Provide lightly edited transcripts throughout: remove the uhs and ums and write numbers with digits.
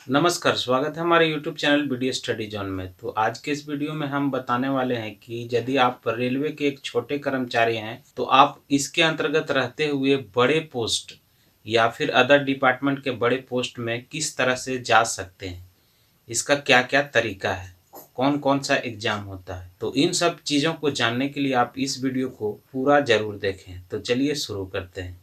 नमस्कार, स्वागत है हमारे YouTube channel BD study zone में। तो आज के इस वीडियो में हम बताने वाले हैं कि यदि आप रेलवे के एक छोटे कर्मचारी हैं तो आप इसके अंतर्गत रहते हुए बड़े पोस्ट या फिर अदर डिपार्टमेंट के बड़े पोस्ट में किस तरह से जा सकते हैं, इसका क्या क्या तरीका है, कौन कौन सा एग्ज़ाम होता है। तो इन सब चीज़ों को जानने के लिए आप इस वीडियो को पूरा ज़रूर देखें। तो चलिए शुरू करते हैं।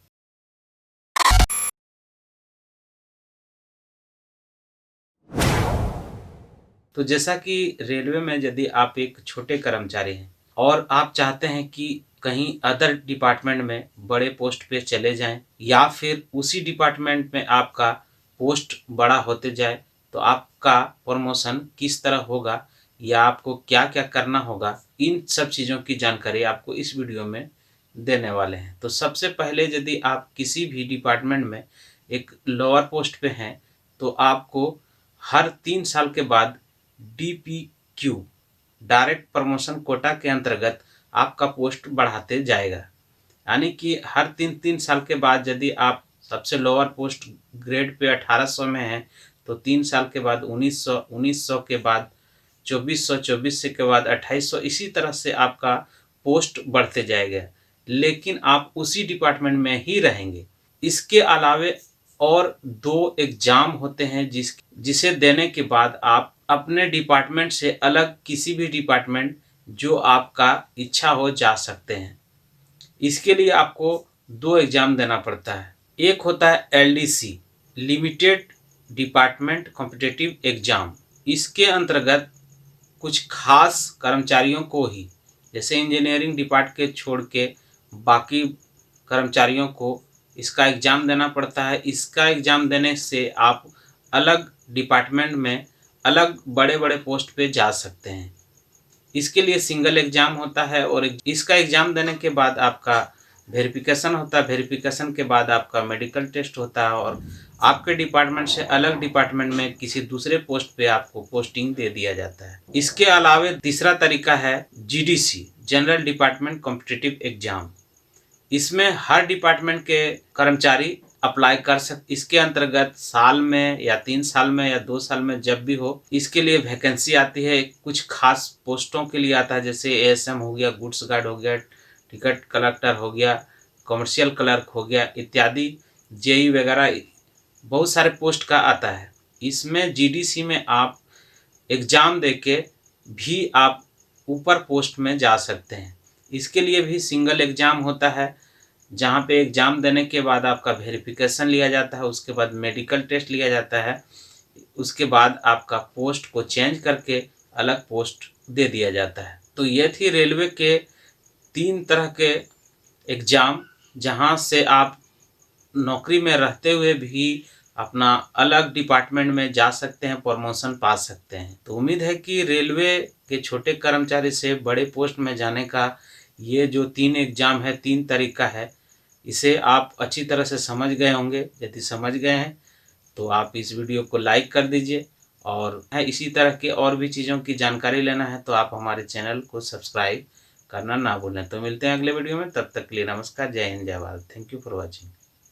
तो जैसा कि रेलवे में यदि आप एक छोटे कर्मचारी हैं और आप चाहते हैं कि कहीं अदर डिपार्टमेंट में बड़े पोस्ट पे चले जाएं या फिर उसी डिपार्टमेंट में आपका पोस्ट बड़ा होते जाए, तो आपका प्रमोशन किस तरह होगा या आपको क्या क्या करना होगा, इन सब चीज़ों की जानकारी आपको इस वीडियो में देने वाले हैं। तो सबसे पहले यदि आप किसी भी डिपार्टमेंट में एक लोअर पोस्ट पे हैं तो आपको हर 3 साल के बाद DPQ डायरेक्ट प्रमोशन कोटा के अंतर्गत आपका पोस्ट बढ़ाते जाएगा। यानी कि हर 3 साल के बाद यदि आप सबसे लोअर पोस्ट ग्रेड पे 1800 में हैं तो 3 साल के बाद 1900 के बाद 2400, 2400 के बाद 2800, इसी तरह से आपका पोस्ट बढ़ते जाएगा, लेकिन आप उसी डिपार्टमेंट में ही रहेंगे। इसके अलावे और 2 एग्ज़ाम होते हैं जिसे देने के बाद आप अपने डिपार्टमेंट से अलग किसी भी डिपार्टमेंट जो आपका इच्छा हो जा सकते हैं। इसके लिए आपको 2 एग्ज़ाम देना पड़ता है। एक होता है LDC, limited department competitive exam. इसके अंतर्गत कुछ खास कर्मचारियों को ही, जैसे इंजीनियरिंग डिपार्ट के छोड़ के बाकी कर्मचारियों को इसका एग्ज़ाम देना पड़ता है। इसका एग्ज़ाम देने से आप अलग डिपार्टमेंट में अलग बड़े बड़े पोस्ट पे जा सकते हैं। इसके लिए सिंगल एग्ज़ाम होता है और इसका एग्ज़ाम देने के बाद आपका वेरिफिकेशन होता है। वेरिफिकेशन के बाद आपका मेडिकल टेस्ट होता है और आपके डिपार्टमेंट से अलग डिपार्टमेंट में किसी दूसरे पोस्ट पे आपको पोस्टिंग दे दिया जाता है। इसके अलावा तीसरा तरीका है GDC, general department competitive exam. इसमें हर डिपार्टमेंट के कर्मचारी अप्लाई कर सकते। इसके अंतर्गत साल में या 3 साल में या 2 साल में जब भी हो, इसके लिए वैकेंसी आती है। कुछ खास पोस्टों के लिए आता है, जैसे ASM हो गया, गुड्स गार्ड हो गया, टिकट कलेक्टर हो गया, कमर्शियल क्लर्क हो गया इत्यादि, JE वगैरह बहुत सारे पोस्ट का आता है। इसमें GDC में आप एग्ज़ाम देके भी आप ऊपर पोस्ट में जा सकते हैं। इसके लिए भी सिंगल एग्ज़ाम होता है, जहाँ पे एग्ज़ाम देने के बाद आपका वेरिफिकेशन लिया जाता है, उसके बाद मेडिकल टेस्ट लिया जाता है, उसके बाद आपका पोस्ट को चेंज करके अलग पोस्ट दे दिया जाता है। तो ये थी रेलवे के 3 तरह के एग्ज़ाम, जहाँ से आप नौकरी में रहते हुए भी अपना अलग डिपार्टमेंट में जा सकते हैं, प्रमोशन पा सकते हैं। तो उम्मीद है कि रेलवे के छोटे कर्मचारी से बड़े पोस्ट में जाने का ये जो 3 एग्ज़ाम है, 3 तरीका है, इसे आप अच्छी तरह से समझ गए होंगे। यदि समझ गए हैं तो आप इस वीडियो को लाइक कर दीजिए और इसी तरह के और भी चीज़ों की जानकारी लेना है तो आप हमारे चैनल को सब्सक्राइब करना ना भूलें। तो मिलते हैं अगले वीडियो में, तब तक के लिए नमस्कार, जय हिंद, जय Bharat. Thank you for watching.